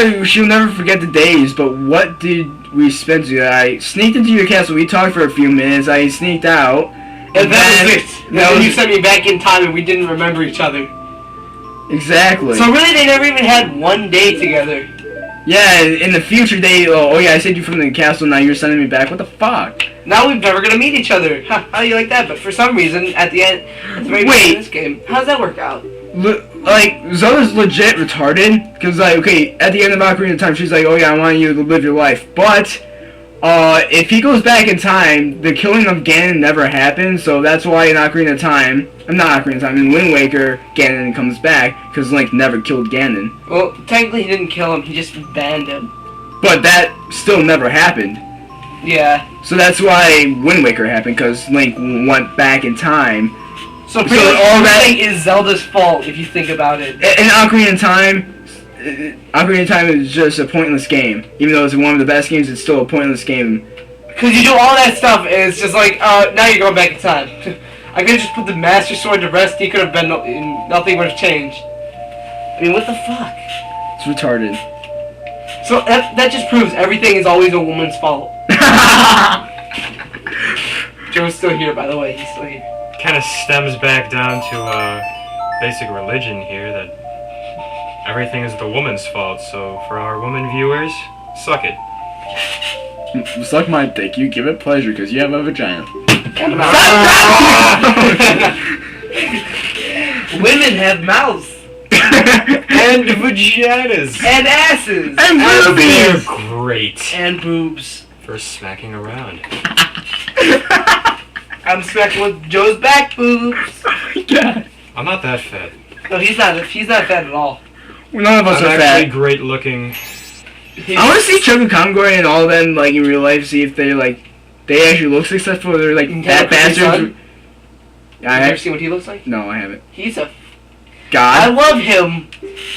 that she'll never forget the days, but what did we spend together? I sneaked into your castle, we talked for a few minutes, I sneaked out. And that was it. And then you sent me back in time and we didn't remember each other. Exactly. So really they never even had one day together. Yeah, in the future they, oh yeah, I saved you from the castle, now you're sending me back, what the fuck? Now we're never gonna meet each other. Huh, how do you like that? But for some reason, at the end, at the very beginning of this game, how does that work out? Like, Zelda's legit retarded, because, like, okay, at the end of Ocarina of Time, she's like, oh yeah, I want you to live your life, but, if he goes back in time, the killing of Ganon never happened, so that's why in Ocarina of Time, not Ocarina of Time, in Wind Waker, Ganon comes back, because Link never killed Ganon. Well, technically he didn't kill him, he just banned him. But that still never happened. Yeah. So that's why Wind Waker happened, because Link went back in time. So pretty much all that is Zelda's fault, if you think about it. In Ocarina of Time is just a pointless game. Even though it's one of the best games, it's still a pointless game. Because you do all that stuff, and it's just like, now you're going back in time. I could have just put the Master Sword to rest, he could have been, nothing would have changed. I mean, what the fuck? It's retarded. So that just proves everything is always a woman's fault. Joe's still here, by the way, he's still here. Kind of stems back down to basic religion here, that everything is the woman's fault, so for our woman viewers, suck it. Suck my dick, you give it pleasure because you have a vagina. Women have mouths. And vaginas. And asses. And they're great. And boobs. For smacking around. I'm smacking with Joe's back boobs. Oh my god. I'm not that fat. No, he's not fat at all. Well, none of us I'm are actually fat. great looking. I want to see Chuck and Congoy and all of them, like, in real life, see if they, like, they actually look successful, or they're, like, fat bastards. Yeah, have you ever seen what he looks like? No, I haven't. He's a... God. I love him,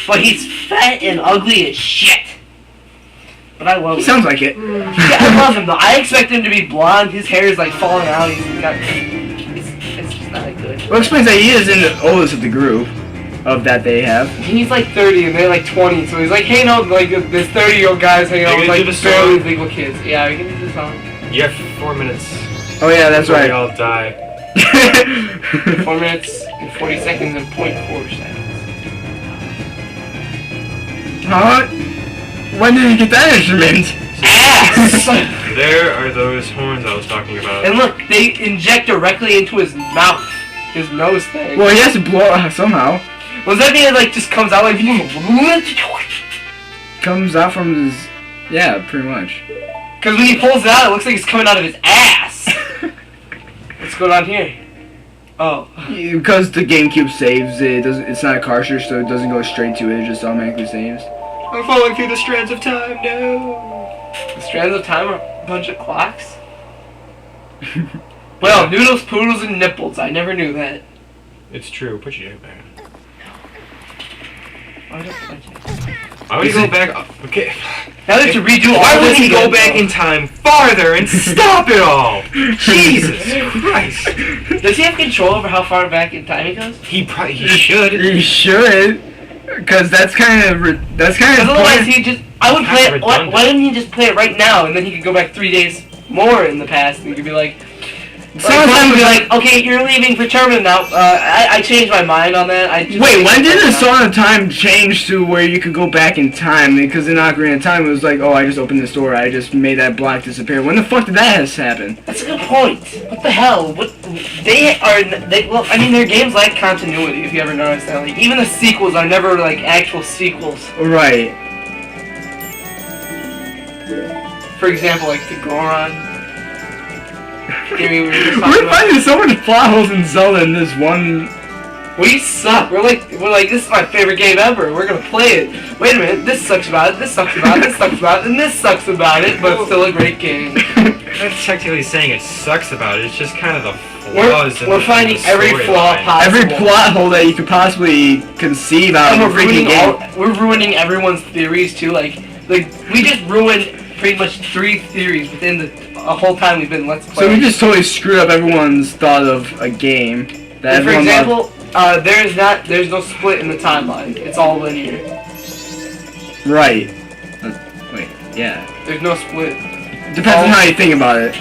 but he's fat and ugly as shit. But I love him. He sounds like it. Yeah, I love him, though. I expect him to be blonde. His hair is, like, falling out. It's just not good. Well, it explains that he is in the oldest of the group. Of that they have. He's like 30 and they're like 20, so he's like, hey, no, like this 30-year-old guy's hanging out with like barely legal kids. Yeah, we can do the song. You have 4 minutes. Oh yeah, that's right. We all die. 4 minutes and 40 seconds and 0.4 seconds. Huh? When did you get that instrument? Ass! There are those horns I was talking about. And look, they inject directly into his mouth. His nose thing. Well, he has to blow it out somehow. Was that thing that like just comes out like comes out from his, yeah, pretty much. Because when he pulls it out, it looks like it's coming out of his ass. What's going on here? Oh. Because the GameCube saves it, it's not a cartridge, so it doesn't go straight to it. It just automatically saves. I'm falling through the strands of time. No. The strands of time are a bunch of clocks. Well, noodles, poodles, and nipples. I never knew that. It's true. Put your back. Why would he go back? Okay. Now that to redo all why would this he go again, back in time farther and stop it all? Jesus Christ! Does he have control over how far back in time he goes? He should. He should. Because that's kind of otherwise he just. I would play it. Why didn't he just play it right now and then he could go back 3 days more in the past and he could be like. Someone would be like, okay, you're leaving for Terminal now. I changed my mind on that. Wait, when did the Song of Time change to where you could go back in time? Because in Ocarina of Time, it was like, oh, I just opened this door, I just made that block disappear. When the fuck did that happen? That's a good point. What the hell? Well, I mean, their games lack continuity, if you ever noticed that. Like, even the sequels are never, like, actual sequels. Right. For example, like, the Goron. We're finding so many plot holes in Zelda in this one. We suck. We're like, this is my favorite game ever. We're gonna play it. Wait a minute, this sucks about it. This sucks about it. This sucks about it. And this sucks about it. But it's still a great game. I'm not technically saying it sucks about it. It's just kind of the flaws. We're finding every flaw possible. Every plot hole that you could possibly conceive out of a freaking game. We're ruining everyone's theories too. Like we just ruined pretty much 3 theories within the whole time we've been Let's Play. So we just totally screwed up everyone's thought of a game. For example, there's no split in the timeline. It's all linear. Right. Yeah. There's no split. Depends on how you think about it.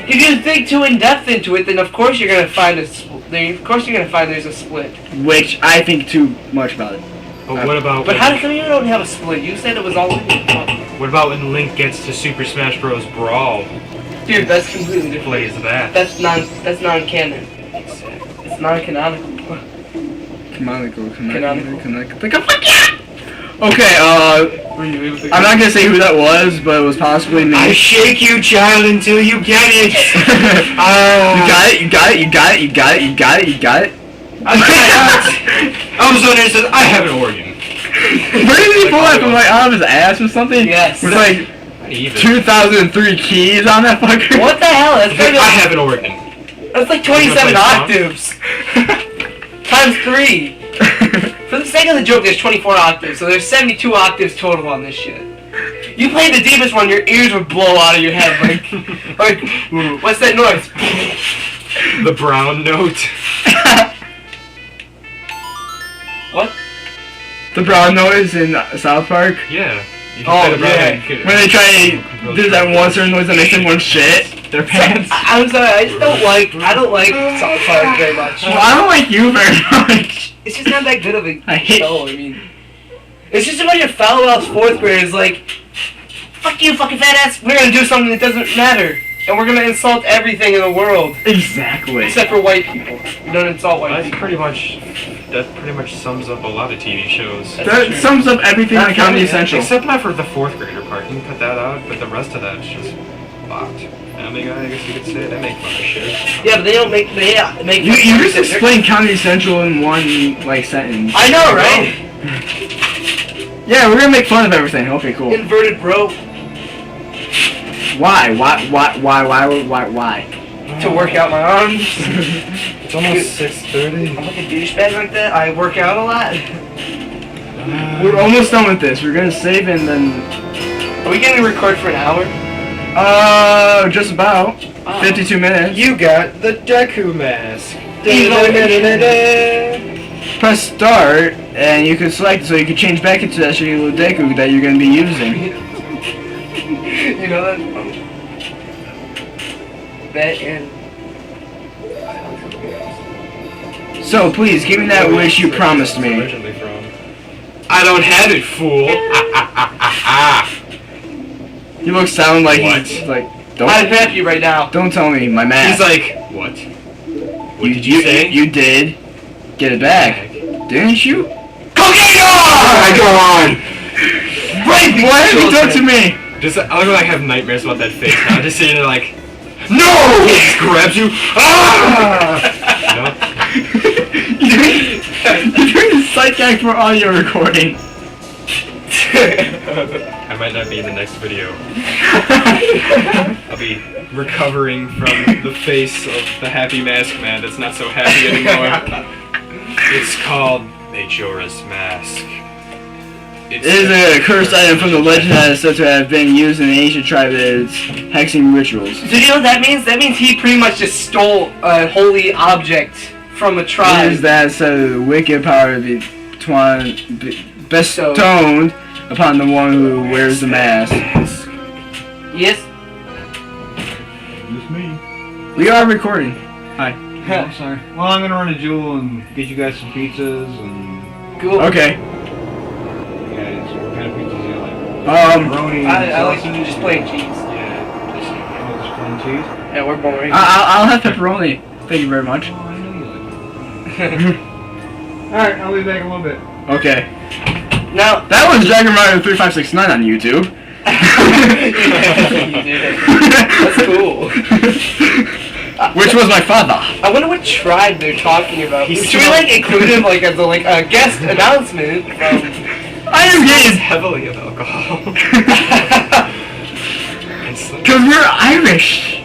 If you think too in depth into it, then of course you're gonna find of course you're gonna find there's a split. Which I think too much about it. But what about? But how come you don't have a split? You said it was all. What about when Link gets to Super Smash Bros. Brawl? Dude, that's completely different. Plays that. That's non-canon. It's non-canonical. Canonical. Fuck yeah! Okay, I'm not gonna say who that was, but it was possibly me. I shake you, child, until you get it. You got it. Elmzoner says, I have an organ. Where did he pull that from, like, out of his ass or something? Yes. With, like, 2003 keys on that fucker? What the hell? I have an organ. That's like 27 octaves. Times 3. For the sake of the joke, there's 24 octaves, so there's 72 octaves total on this shit. You played the deepest one, your ears would blow out of your head, like, what's that noise? The brown note. What? The brown noise in South Park? Yeah. Oh, yeah. When they try to do that one certain noise that makes everyone shit their pants. I'm sorry, I don't like South Park very much. Well, I don't like you very much. It's just not that good of a I hate show, I mean. It's just a bunch of foul-mouthed 4th graders like, fuck you, fucking fat ass, we're gonna do something that doesn't matter. And we're gonna insult everything in the world. Exactly. Except for white people. We don't insult white people. That pretty much sums up a lot of TV shows. That sums up everything on Comedy Central. Except not for the 4th grader part. You can cut that out, but the rest of that's just locked. Family Guy, I guess you could say. They make fun of shit. Yeah, but they don't make. You just explained Comedy Central in one like sentence. I know, right? Yeah, we're gonna make fun of everything. Okay, cool. Inverted bro. Why? To work out my arms. It's almost 6:30. I'm like a douchebag like that. I work out a lot. We're almost done with this. We're gonna save and then. Are we gonna record for an hour? Just about. 52 minutes. You got the Deku mask. Press start, and you can select so you can change back into that shitty little Deku that you're gonna be using. You know that? That and. So please give me that wish you promised me. I don't have it, fool. You look sound like he's like. I'm happy right now. Don't tell me my math. He's like, what? What did you say? You did. Get it back, didn't you? Cocaine! Go on. Wait, what have you done to me? Just I look like I have nightmares about that face now. Just sitting there like, no! He just grabs you. Ah! You're doing the psych act for audio recording. I might not be in the next video. I'll be recovering from the face of the happy mask man that's not so happy anymore. It's called Majora's Mask. It is a cursed item from the legend that is said to have been used in the ancient tribes' hexing rituals. So do you know what that means? That means he pretty much just stole a holy object from a tribe. It is that so the wicked power to be bestowed upon the one who wears the mask. Yes? It's me. We are recording. Hi. Oh, I'm sorry. Well, I'm gonna run a Jewel and get you guys some pizzas and. Cool. Okay. Guys, what kind of pizzas do you like? Pepperoni. I like you just plain cheese. Yeah. Just plain cheese. Yeah, we're boring. I'll have pepperoni. Thank you very much. Oh, I know you like it. Alright, I'll be back in a little bit. Okay. Now That was Dragon Rider 3569 on YouTube. That's cool. Which was my father. I wonder what tribe they're talking about. He's Should we like include him like as a guest announcement from? I am It's getting heavily of alcohol. because we're Irish.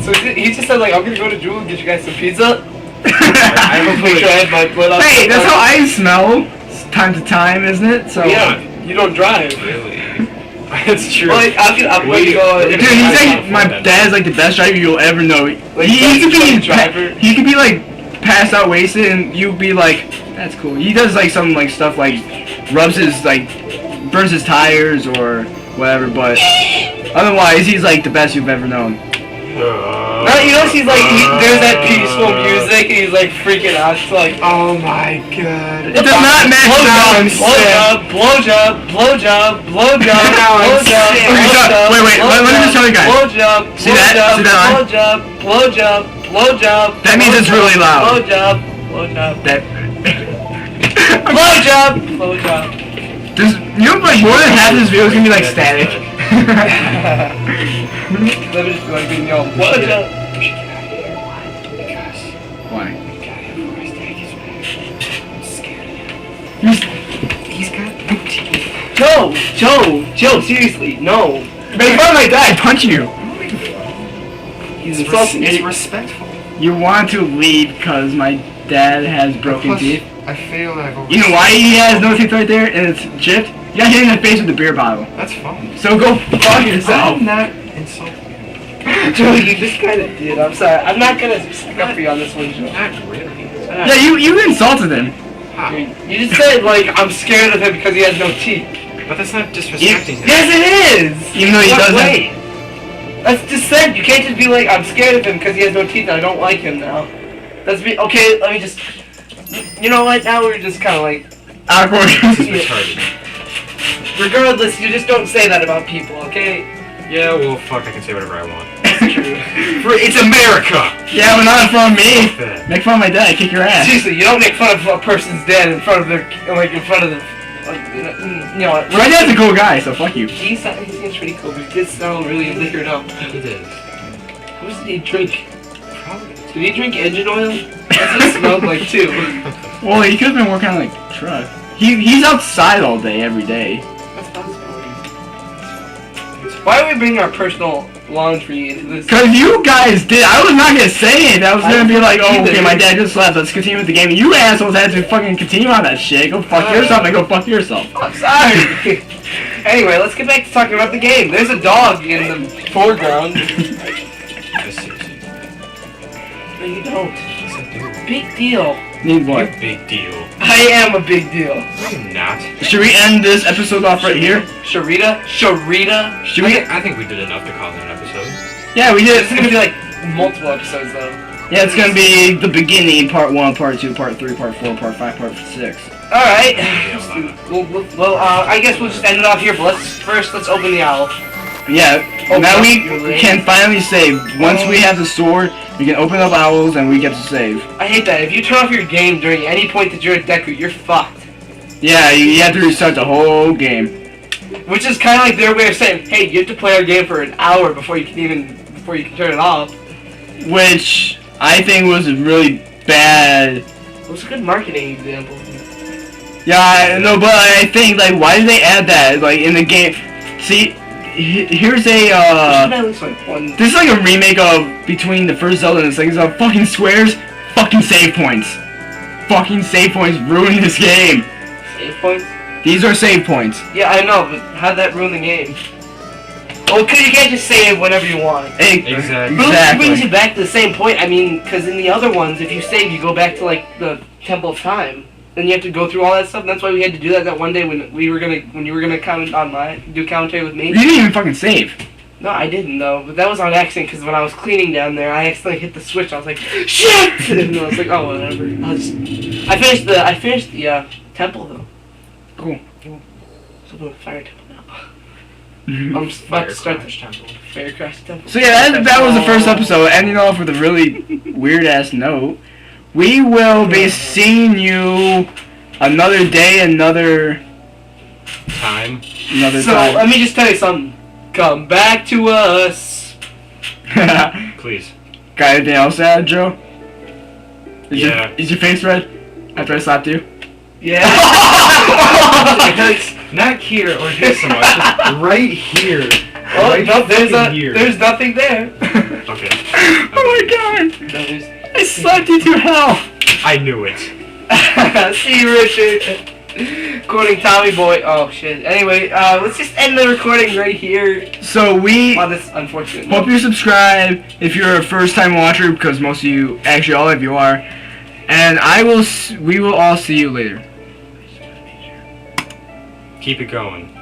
So he just said like I'm gonna go to Jewel and get you guys some pizza. I I'm gonna try my blood out. Hey, that's how I smell. Time to time, isn't it? So. Yeah, you don't drive. Really? That's true. Well, I'm going to go. Dude, he's like my dad's like the best driver you'll ever know. Like, He could be driver. he could be like passed out wasted, and you'd be like, that's cool. He does like some like stuff like rubs his like burns his tires or whatever, but otherwise, he's like the best you've ever known. No, you know, he's like, there's that peaceful music, and he's like freaking out. It's like, Oh my god. It does not match down. blowjob, blowjob, blowjob, Now I'm blowjob, sick. blowjob, Wait, let me just show you guys. blowjob, See that? See that line? blowjob, blowjob, blowjob. That means it's really loud. Blowjob, blowjob, That. blowjob, blowjob. You know, like more than half of this video is gonna be like static. Let me just be like being yelled, blowjob. Why? He's got no teeth. Joe, seriously, no. Make fun of my dad, punch you. He's It's respectful. You want to leave because my dad has broken Plus, teeth. I feel I've always... You know why he has no teeth right there and it's chipped? You got hit in the face with a beer bottle. That's fine. So go fuck yourself. I'm not insulting. Joe, you just kind of did. I'm sorry. I'm not gonna stick up for you on this one, Joe. Not really. Yeah, you insulted him. How? You just said like I'm scared of him because he has no teeth. But that's not disrespecting him. Yes, it is. Even though he What doesn't. way? That's just said. You can't just be like I'm scared of him because he has no teeth and I don't like him now. That's me. Okay, let me just. You know what? Now we're just kind of like. Awkward. This is retarded. Regardless, you just don't say that about people, okay? Yeah, well, fuck, I can say whatever I want. That's true. It's America! Yeah, but not in front of me. Fuck that. Make fun of my dad, kick your ass. Seriously, you don't make fun of a person's dad in front of their, like in front of the, like, you know what? My dad's a cool guy, so fuck you. He seems pretty cool, but he did sound really liquored up. It is. What did he drink? Probably. Did he drink engine oil? That's what it smelled like too. Well, he could have been working on like truck. He's outside all day, every day. That's possible. Why are we bringing our personal laundry into this? Cause you guys did. I was not gonna say it. I was gonna be like, oh, either. okay, my dad just left. Let's continue with the game. And you assholes had to fucking continue on that shit. Go fuck yourself and go fuck yourself. I'm sorry. Anyway, let's get back to talking about the game. There's a dog in the foreground. Just seriously. No, you don't. Yes, I Big deal. Need do. what? Big deal. I am a big deal. I'm not. Should we end this episode off right here? Sharita? Should we? I think we did enough to call it an episode. Yeah, we did. This is gonna be like multiple episodes though. Yeah, it's gonna be the beginning, part 1, part 2, part 3, part 4, part 5, part 6. Alright. Well, I guess we'll just end it off here, but let's open the owl. Yeah, Oh, now we really? can finally save. Once we have the sword, we can open up owls and we get to save. I hate that. If you turn off your game during any point that you're at Deku, you're fucked. Yeah, you have to restart the whole game. Which is kind of like their way of saying, hey, you have to play our game for an hour before you can turn it off. Which I think was a really bad. It was a good marketing example. Yeah, I know, but I think, like, why did they add that, like, in the game? See, here's a, At least like one. this is like a remake of between the first Zelda and the second Zelda. Fucking squares, fucking save points. Fucking save points ruin this game. Save points? These are save points. Yeah, I know, but how'd that ruin the game? Well, because you can't just save whenever you want. Exactly. But it brings Exactly. you back to the same point. I mean, because in the other ones, if you save, you go back to like the Temple of Time. Then you have to go through all that stuff. And that's why we had to do that one day when you were gonna comment on do commentary with me. You didn't even fucking save. No, I didn't though. But that was on accident because when I was cleaning down there, I accidentally hit the switch. I was like, shit! And I was like, oh whatever. I finished the temple though. Cool. So I'm a fire temple now. I'm just about to start the temple. Fire Crash temple. So yeah, that was the first episode. Ending off with a really weird ass note. We will be seeing you another day, another Time. So time. let me just tell you something. Come back to us. Please. Got anything else to add, Joe? Yeah. Is your face red after I slapped you? Yeah. Not here or here so much. Just right here. Oh Right no, fucking here. there's nothing there. Okay. Oh my god! No, there's. I slapped you to hell! I knew it. See you, Richard. Quoting Tommy Boy. Oh shit. Anyway, let's just end the recording right here So we on this unfortunate hope note. you subscribe if you're a first time watcher, because most of you, actually all of you are. And we will all see you later. Keep it going.